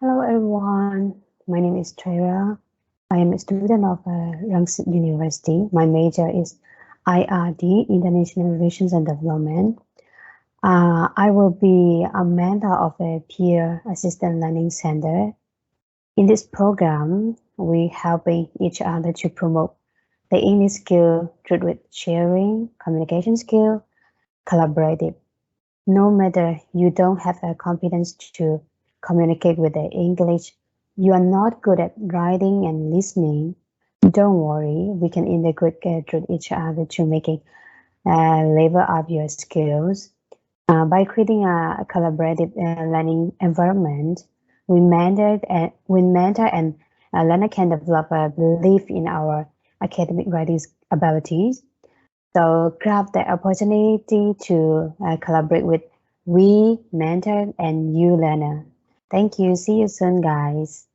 Hello everyone, my name is Htoi Ra. I am a student of Rangsit University. My major is IRD, International Relations and Development. I will be a mentor of a peer assistant learning center. In this program, we helping each other to promote the English skill through sharing, communication skill, collaborative. No matter you don't have a competence to communicate with the English, you are not good at writing and listening, don't worry, we can integrate with each other to making level up your skills. By creating a collaborative learning environment, we mentor and learner can develop a belief in our academic writing abilities. So grab the opportunity to collaborate with we mentor and you learner. Thank you. See you soon, guys.